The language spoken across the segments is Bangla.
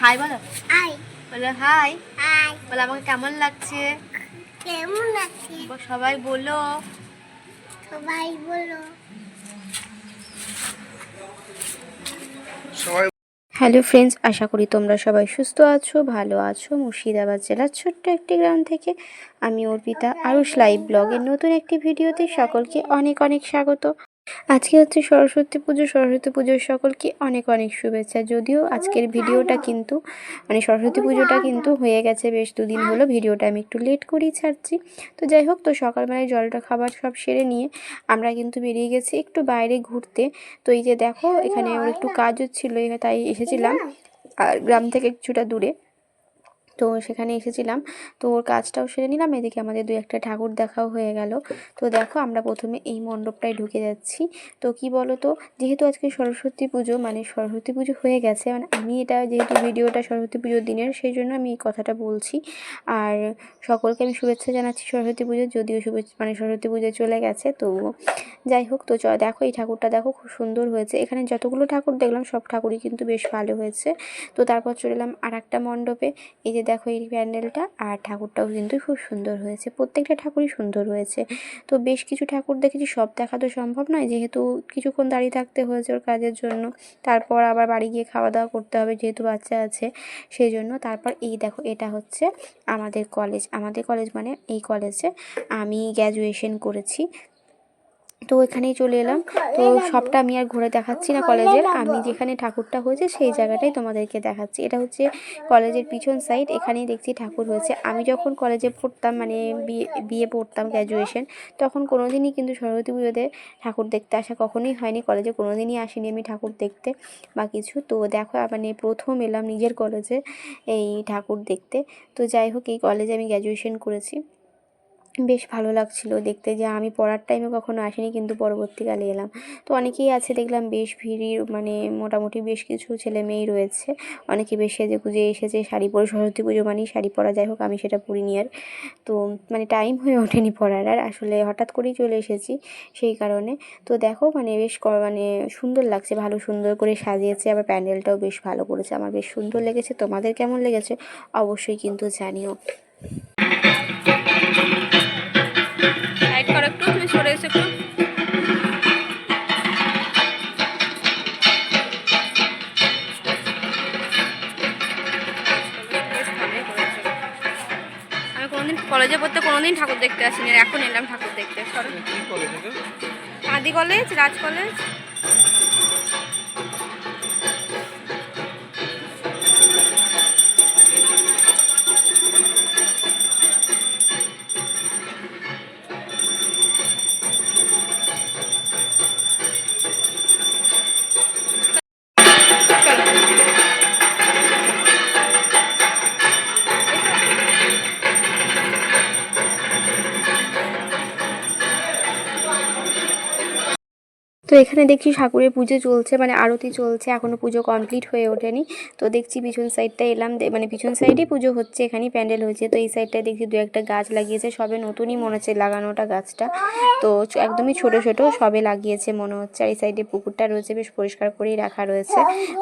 হাই বলো, হাই বলো, হাই হাই বলো। আমাকে কেমন লাগছে? কেমন লাগছে সবাই বলো, সবাই বলো, সবাই। হ্যালো ফ্রেন্ডস, আশা করি তোমরা সবাই সুস্থ আছো, ভালো আছো। মুর্শিদাবাদ জেলার ছোট্ট একটি গ্রাম থেকে আমি অর্পিতা আরুষ লাইভ ব্লগের নতুন একটি ভিডিওতে সকলকে অনেক অনেক স্বাগত। আজকে হচ্ছে সরস্বতী পুজো। সরস্বতী পুজোর সকলকে অনেক অনেক শুভেচ্ছা। যদিও আজকের ভিডিওটা কিন্তু সরস্বতী পুজোটা কিন্তু হয়ে গেছে, বেশ দুদিন হলো। ভিডিওটা আমি একটু লেট করেই ছাড়ছি। তো যাই হোক, তো সকালবেলায় জলটা খাবার সব সেরে নিয়ে আমরা কিন্তু বেরিয়ে গেছি একটু বাইরে ঘুরতে। তো এই যে দেখো, এখানে ওর একটু কাজ হচ্ছিলো, তাই এসেছিলাম। আর গ্রাম থেকে কিছুটা দূরে, তো সেখানে এসেছিলাম। তো ওর কাজটাও সেরে নিলাম, এদিকে আমাদের দু একটা ঠাকুর দেখাও হয়ে গেল। তো দেখো, আমরা প্রথমে এই মণ্ডপটায় ঢুকে যাচ্ছি। তো কি বলো তো, যেহেতু আজকে সরস্বতী পুজো, সরস্বতী পুজো হয়ে গেছে, আমি এটা যেহেতু ভিডিওটা সরস্বতী পুজোর দিনের, সেই জন্য আমি এই কথাটা বলছি। আর সকলকে আমি শুভেচ্ছা জানাচ্ছি সরস্বতী পুজোর, যদিও শুভেচ্ছা সরস্বতী পুজো চলে গেছে। তো যাই হোক, তো দেখো এই ঠাকুরটা দেখো, খুব সুন্দর হয়েছে। এখানে যতগুলো ঠাকুর দেখলাম সব ঠাকুরই কিন্তু বেশ ভালো হয়েছে। তো তারপর চলে এলাম আর একটা মণ্ডপে। এই যে দেখো এই প্যান্ডেলটা, আর ঠাকুরটাও কিন্তু খুব সুন্দর হয়েছে, প্রত্যেকটা ঠাকুরই সুন্দর হয়েছে। তো বেশ কিছু ঠাকুর দেখেছি, সব দেখা তো সম্ভব নয়, যেহেতু কিছুক্ষণ দাঁড়িয়ে থাকতে হয়েছে ওর কাজের জন্য। তারপর আবার বাড়ি গিয়ে খাওয়া দাওয়া করতে হবে, যেহেতু বাচ্চা আছে সেই জন্য। তারপর এই দেখো, এটা হচ্ছে আমাদের কলেজ। আমাদের কলেজ মানে এই কলেজে আমি গ্র্যাজুয়েশন করেছি। তো এখানেই চলে এলাম। তো সবটা আমি আর ঘুরে দেখাচ্ছি না কলেজের, আমি যেখানে ঠাকুরটা হয়েছে সেই জায়গাটাই তোমাদেরকে দেখাচ্ছি। এটা হচ্ছে কলেজের পিছন সাইড, এখানেই দেখছি ঠাকুর হয়েছে। আমি যখন কলেজে পড়তাম, বিয়ে পড়তাম, গ্র্যাজুয়েশন, তখন কোনো দিনই কিন্তু সরস্বতী পুজোতে ঠাকুর দেখতে আসা কখনোই হয়নি। কলেজে কোনো দিনই আসিনি আমি ঠাকুর দেখতে বা কিছু। তো দেখো, প্রথম এলাম নিজের কলেজে এই ঠাকুর দেখতে। তো যাই হোক, এই কলেজে আমি গ্র্যাজুয়েশন করেছি। বেশ ভালো লাগছিল দেখতে, যে আমি পড়ার টাইমে কখনো আসিনি, কিন্তু পরবর্তীকালে এলাম। তো অনেকেই আছে দেখলাম, বেশ ভিড়, মোটামুটি বেশ কিছু ছেলে মেয়েই রয়েছে। অনেকে বেশ সেজে গুজে এসেছে, শাড়ি পরে। সরস্বতী পুজো মানেই শাড়ি পরা, যাই হোক আমি সেটা পরিনি আর। তো টাইম হয়ে ওঠেনি পড়ার, আর আসলে হঠাৎ করেই চলে এসেছি সেই কারণে। তো দেখো, বেশ সুন্দর লাগছে, ভালো সুন্দর করে সাজিয়েছে, আবার প্যান্ডেলটাও বেশ ভালো করেছে। আমার বেশ সুন্দর লেগেছে। তোমাদের কেমন লেগেছে অবশ্যই কিন্তু জানিও। সরে এসে একটু। আমি কোনোদিন কলেজে পড়তে কোনোদিন ঠাকুর দেখতে আসিনি, এখন এলাম ঠাকুর দেখতে। আদি কলেজ, রাজ কলেজ। তো এখানে দেখছি ঠাকুরের পুজো চলছে, আরতি চলছে, এখনও পুজো কমপ্লিট হয়ে ওঠেনি। তো দেখছি পিছন সাইডটা এলাম, পিছন সাইডেই পুজো হচ্ছে, এখানেই প্যান্ডেল হয়েছে। তো এই সাইডটায় দেখছি দু একটা গাছ লাগিয়েছে, সবে নতুনই মনে হচ্ছে লাগানোটা গাছটা। তো একদমই ছোট ছোট সবে লাগিয়েছে মনে হচ্ছে। আর এই সাইডে পুকুরটা রয়েছে, বেশ পরিষ্কার করেই রাখা রয়েছে,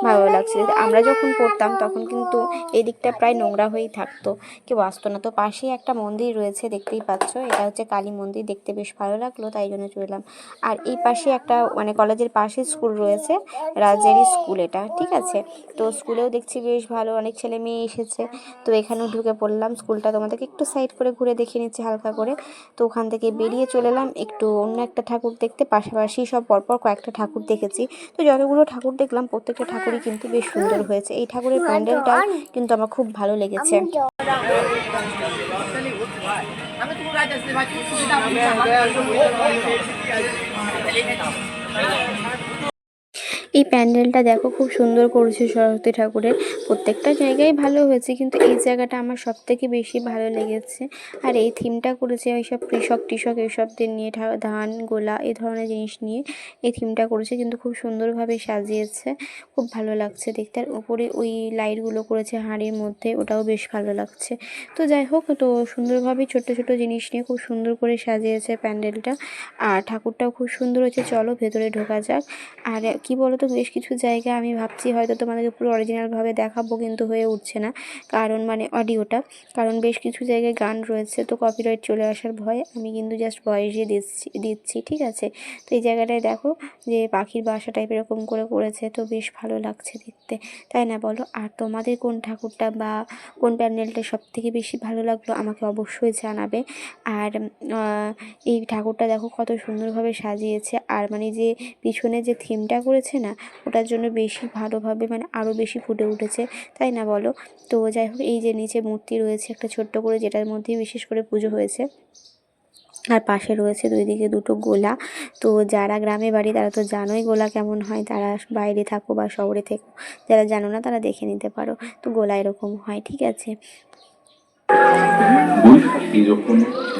ভালো লাগছে। আমরা যখন পড়তাম তখন কিন্তু এই দিকটা প্রায় নোংরা হয়েই থাকতো, কেউ আসতো না। তো পাশেই একটা মন্দির রয়েছে, দেখতেই পাচ্ছ, এটা হচ্ছে কালী মন্দির। দেখতে বেশ ভালো লাগলো, তাই জন্য চললাম। আর এই পাশে একটা কলেজের পাশে স্কুল রয়েছে, রাজেরই স্কুল এটা, ঠিক আছে। তো স্কুলেও দেখছি বেশ ভালো, অনেক ছেলে মেয়ে এসেছে। তো এখানেও ঢুকে পড়লাম। স্কুলটা তোমাদেরকে একটু সাইড করে ঘুরে দেখিয়ে নিচ্ছি হালকা করে। তো ওখান থেকে বেরিয়ে চলে এলাম একটু অন্য একটা ঠাকুর দেখতে। পাশাপাশি সব পরপর কয়েকটা ঠাকুর দেখেছি। তো যতগুলো ঠাকুর দেখলাম প্রত্যেকটা ঠাকুরই কিন্তু বেশ সুন্দর হয়েছে। এই ঠাকুরের প্যান্ডেলটাও কিন্তু আমার খুব ভালো লেগেছে। এই প্যান্ডেলটা দেখো, খুব সুন্দর করেছে সরস্বতী ঠাকুরের। প্রত্যেকটা জায়গায় ভালো হয়েছে, কিন্তু এই জায়গাটা আমার সবথেকে বেশি ভালো লেগেছে। আর এই থিমটা করেছে ওইসব কৃষক এইসবদের নিয়ে, ধান গোলা এই ধরনের জিনিস নিয়ে এই থিমটা করেছে, কিন্তু খুব সুন্দরভাবে সাজিয়েছে, খুব ভালো লাগছে দেখতে। আর উপরে ওই লাইটগুলো করেছে হাঁড়ির মধ্যে, ওটাও বেশ ভালো লাগছে। তো যাই হোক, তো সুন্দরভাবে ছোট ছোট জিনিস নিয়ে খুব সুন্দর করে সাজিয়েছে প্যান্ডেলটা। আর ঠাকুরটাও খুব সুন্দর হয়েছে। চলো ভেতরে ঢোকা যাক। আর কি বলো তো, তো বেশ কিছু জায়গা আমি ভাবছি হয়তো তোমাদেরকে পুরো অরিজিনালভাবে দেখাবো, কিন্তু হয়ে উঠছে না, কারণ মানে অডিওটা, কারণ বেশ কিছু জায়গায় গান রয়েছে, তো কপিরাইট চলে আসার ভয়ে আমি কিন্তু জাস্ট ভয়েসই দিচ্ছি, ঠিক আছে। তো এই জায়গাটায় দেখো যে পাখির বাসা টাইপ এরকম করে করেছে, তো বেশ ভালো লাগছে দেখতে, তাই না বলো? আর তোমাদের কোন ঠাকুরটা বা কোন প্যান্ডেলটা সবথেকে বেশি ভালো লাগলো আমাকে অবশ্যই জানাবে। আর এই ঠাকুরটা দেখো কত সুন্দরভাবে সাজিয়েছে, আর মানে যে পিছনে যে থিমটা করেছে না, ওটার জন্য বেশি ভালোভাবে মানে আরও বেশি ফুটে উঠেছে, তাই না বলো? তো যাই হোক, এই যে নিচে মূর্তি রয়েছে একটা ছোট্ট করে, যেটার মধ্যেই বিশেষ করে পুজো হয়েছে, আর পাশে রয়েছে দুই দিকে দুটো গোলা। তো যারা গ্রামে বাড়ি তারা তো জানোই গোলা কেমন হয়, তারা বাইরে থাকো বা শহরে থেকো, যারা জানো না তারা দেখে নিতে পারো। তো গোলা এরকম হয়, ঠিক আছে।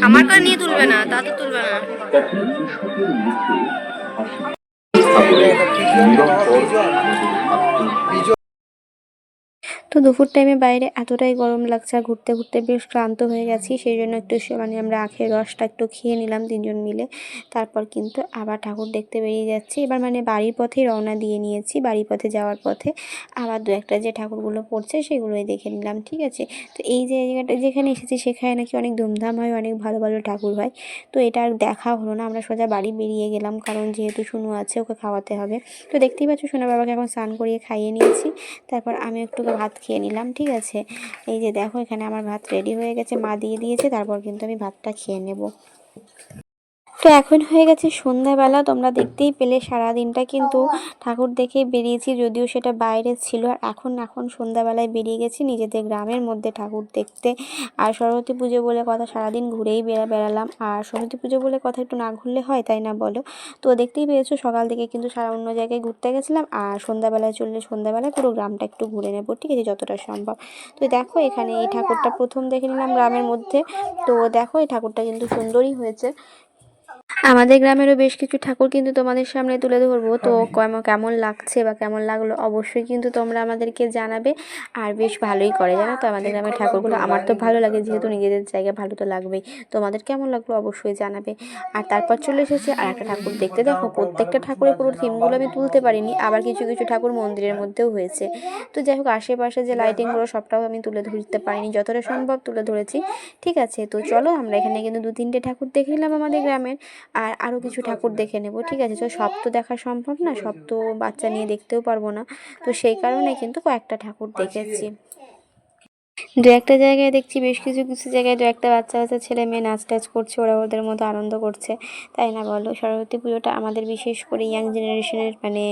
আমার কাছে নিয়ে তুলবে না, তা তো তুলবে না। তো দুপুর টাইমে বাইরে এতটাই গরম লাগছে আর ঘুরতে ঘুরতে বেশ ক্লান্ত হয়ে গেছি, সেই জন্য একটু মানে আমরা আখের রসটা একটু খেয়ে নিলাম তিনজন মিলে। তারপর কিন্তু আবার ঠাকুর দেখতে বেরিয়ে যাচ্ছি, এবার মানে বাড়ির পথেই রওনা দিয়ে নিয়েছি। বাড়ির পথে যাওয়ার পথে আবার দু একটা যে ঠাকুরগুলো পড়ছে সেগুলোই দেখে নিলাম, ঠিক আছে। তো এই যে জায়গাটা যেখানে এসেছি সেখানে নাকি অনেক ধুমধাম হয়, অনেক ভালো ভালো ঠাকুর হয়। তো এটা আর দেখা হলো না, আমরা সোজা বাড়ি বেরিয়ে গেলাম, কারণ যেহেতু শুনু আছে ওকে খাওয়াতে হবে। তো দেখতেই পাচ্ছ সোনা বাবাকে এখন স্নান করিয়ে খাইয়ে নিয়েছি, তারপর আমি একটু ভাত খেয়ে নিলাম, ঠিক আছে। এই যে দেখো এখানে আমার ভাত রেডি হয়ে গেছে, মা দিয়ে দিয়েছে, তারপর কিন্তু আমি ভাতটা খেয়ে নেব। তো এখন হয়ে গেছে সন্ধ্যাবেলা, তোমরা দেখতেই পেলে সারাদিনটা কিন্তু ঠাকুর দেখে বেরিয়েছি, যদিও সেটা বাইরে ছিল। আর এখন সন্ধ্যাবেলায় বেরিয়ে গেছি নিজেদের গ্রামের মধ্যে ঠাকুর দেখতে। আর সরস্বতী পুজো বলে কথা, সারাদিন ঘুরেই বেড়ালাম। আর সরস্বতী পুজো বলে কথা একটু না ঘুরলে হয়, তাই না বলো? তো দেখতেই পেয়েছো সকাল থেকে কিন্তু সারা অন্য জায়গায় ঘুরতে গেছিলাম, আর সন্ধ্যাবেলায় পুরো গ্রামটা একটু ঘুরে নেবো, ঠিক আছে, যতটা সম্ভব। তো দেখো এখানে এই ঠাকুরটা প্রথম দেখে নিলাম গ্রামের মধ্যে। তো দেখো এই ঠাকুরটা কিন্তু সুন্দরই হয়েছে। আমাদের গ্রামেরও বেশ কিছু ঠাকুর কিন্তু তোমাদের সামনে তুলে ধরবো, তো কেমন লাগছে বা কেমন লাগলো অবশ্যই কিন্তু তোমরা আমাদেরকে জানাবে। আর বেশ ভালোই করে, জানো তো আমাদের গ্রামের ঠাকুরগুলো, আমার তো ভালো লাগে, যেহেতু নিজেদের জায়গা ভালো তো লাগবেই। তোমাদের কেমন লাগলো অবশ্যই জানাবে। আর তারপর চলে এসেছে আর একটা ঠাকুর দেখতে, দেখো প্রত্যেকটা ঠাকুরের পুরো থিমগুলো আমি তুলতে পারিনি, আবার কিছু কিছু ঠাকুর মন্দিরের মধ্যেও হয়েছে। তো যাই হোক, আশেপাশে যে লাইটিংগুলো সবটাও আমি তুলে ধরতে পারিনি, যতটা সম্ভব তুলে ধরেছি, ঠিক আছে। তো চলো আমরা এখানে কিন্তু 2-3টে ঠাকুর দেখে নিলাম আমাদের গ্রামের, আর আরও কিছু ঠাকুর দেখে নেব, ঠিক আছে। তো সব তো দেখা সম্ভব না, সব তো বাচ্চা নিয়ে দেখতেও পারবো না, তো সেই কারণে কিন্তু কয়েকটা ঠাকুর দেখেছি। দু একটা জায়গায় দেখছি, বেশ কিছু কিছু জায়গায় দু একটা বাচ্চা বাচ্চা ছেলে মেয়ে নাচ টাচ করছে, ওরা ওদের মতো আনন্দ করছে, তাই না বলো? সরস্বতী পুজোটা আমাদের বিশেষ করে ইয়াং জেনারেশনের, মানে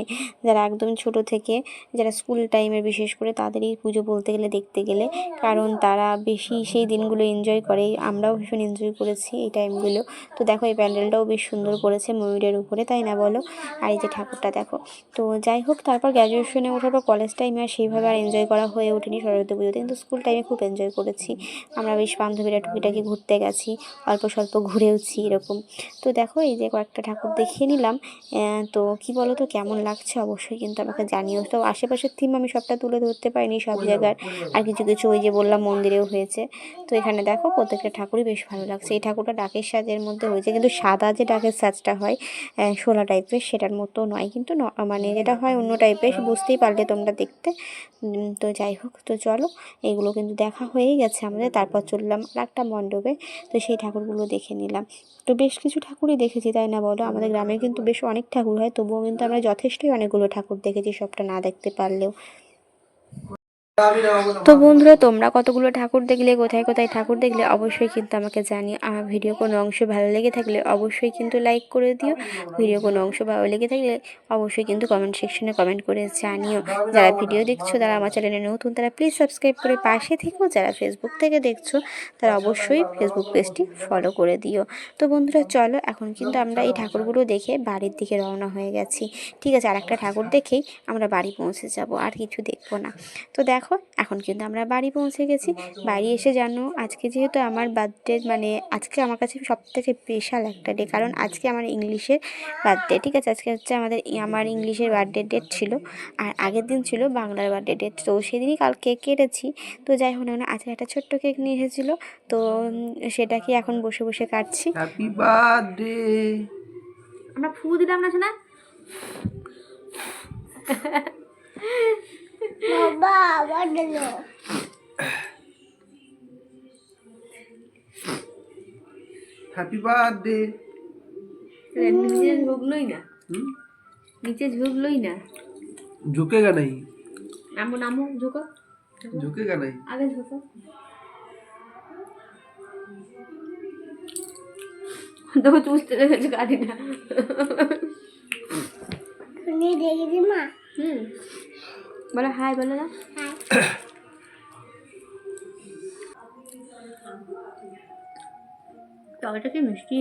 যারা একদম ছোট থেকে, যারা স্কুল টাইমের বিশেষ করে তাদেরই পুজো বলতে গেলে, দেখতে গেলে, কারণ তারা বেশি সেই দিনগুলো এনজয় করে। আমরাও ভীষণ এনজয় করেছি এই টাইমগুলো। তো দেখো এই প্যান্ডেলটাও বেশ সুন্দর করেছে ময়ূরের উপরে, তাই না বলো? আর এই যে ঠাকুরটা দেখো। তো যাই হোক, তারপর গ্র্যাজুয়েশনে ওঠার পর কলেজ টাইমে আর সেইভাবে আর এনজয় করা হয়ে ওঠেনি সরস্বতী পুজোতে, কিন্তু স্কুল টাইমে খুব এনজয় করেছি। আমরা বেশ বান্ধবীরা টুকিটাকি ঘুরতে গেছি, অল্প স্বল্প ঘুরেওছি এরকম। তো দেখো এই যে কয়েকটা ঠাকুর দেখিয়ে নিলাম। তো কি বলো তো কেমন লাগছে অবশ্যই কিন্তু আমাকে জানিও। তো আশেপাশের থিম আমি সবটা তুলে ধরতে পারিনি সব জায়গার, আর কিছু কিছু ওই যে বললাম মন্দিরেও হয়েছে। তো এখানে দেখো প্রত্যেকটা ঠাকুরই বেশ ভালো লাগছে। এই ঠাকুরটা ডাকের সাজের মধ্যে হয়েছে, কিন্তু সাদা যে ডাকের সাজটা হয় শোলা টাইপের, সেটার মতো নয় কিন্তু, মানে যেটা হয় অন্য টাইপের, বুঝতেই পারলে তোমরা দেখতে। তো যাই হোক, তো চলো এগুলো কিন্তু দেখা হয়েই গেছে আমাদের। তারপর চললাম আর একটা মণ্ডপে, তো সেই ঠাকুরগুলো দেখে নিলাম। তো বেশ কিছু ঠাকুরই দেখেছি, তাই না বলো? আমাদের গ্রামে কিন্তু বেশ অনেক ঠাকুর হয়, তবুও কিন্তু আমরা যথেষ্টই অনেকগুলো ঠাকুর দেখেছি, সবটা না দেখতে পারলেও। তো বন্ধুরা, তোমরা কতগুলো ঠাকুর দেখলে, কোথায় কোথায় ঠাকুর দেখলে অবশ্যই কিন্তু আমাকে জানিও। আমার ভিডিও কোনো অংশ ভালো লেগে থাকলে অবশ্যই কিন্তু লাইক করে দিও। ভিডিও কোনো অংশ ভালো লেগে থাকলে অবশ্যই কিন্তু কমেন্ট সেকশনে কমেন্ট করে জানিও। যারা ভিডিও দেখছো, তারা আমার চ্যানেলে নতুন, তারা প্লিজ সাবস্ক্রাইব করে পাশে থেকো। যারা ফেসবুক থেকে দেখছো, তারা অবশ্যই ফেসবুক পেজটি ফলো করে দিও। তো বন্ধুরা চলো, এখন কিন্তু আমরা এই ঠাকুরগুলো দেখে বাড়ির দিকে রওনা হয়ে গেছি, ঠিক আছে। আর একটা ঠাকুর দেখেই আমরা বাড়ি পৌঁছে যাব, আর কিছু দেখবো না। তো দেখো এখন কিন্তু আমরা বাড়ি পৌঁছে গেছি। বাড়ি এসে জানো, আজকে যেহেতু আমার বার্থডে, মানে আজকে আমার কাছে সবথেকে স্পেশাল একটা ডে, কারণ আজকে আমার ইংলিশের বার্থডে, ঠিক আছে। আজকে হচ্ছে আমার ইংলিশের বার্থডে ডেট ছিল, আর আগের দিন ছিল বাংলার বার্থডে ডেট। তো সেদিনই কাল কেক কেটেছি। তো যাই হোক না, আজকে একটা ছোট্ট কেক নিয়ে এসেছিলো, তো সেটাকে এখন বসে বসে কাটছি। Happy birthday. আমরা ফু দিলাম না শোনা। বাবা আবার দিল। Happy birthday. नीचे झुक लो ही ना, नीचे झुक लो ही ना। झुकेगा नहीं, नामो नामो झुको, झुकेगा नहीं। आगे झुको। दो चूसते रहे झुका देना। नहीं देगी माँ। बोलो हाय बोलो ना। টমেটো কি মিষ্টি।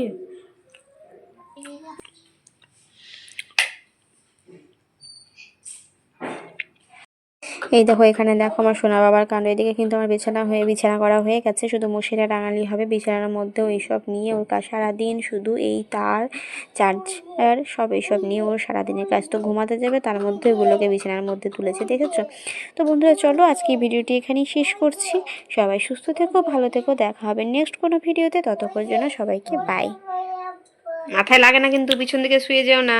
এই দেখো এখানে দেখো আমার সোনা বাবার কাণ্ড। এদিকে কিন্তু আমার বিছানা করা হয়ে গেছে, শুধু মশিরা টাঙালি হবে। বিছানার মধ্যেও এইসব নিয়ে ওর কাজ সারাদিন, শুধু এই তার চার্জার সব এইসব নিয়ে ওর সারাদিনের কাজ। তো ঘুমাতে যাবে, তার মধ্যে ওগুলোকে বিছানার মধ্যে তুলেছে, দেখেছো। তো বন্ধুরা চলো আজকে এই ভিডিওটি এখানেই শেষ করছি। সবাই সুস্থ থেকো, ভালো থেকো, দেখা হবে নেক্সট কোনো ভিডিওতে। ততক্ষণ জন্য সবাইকে বাই। মাথায় লাগে না কিন্তু, পিছন দিকে শুয়ে যেও না।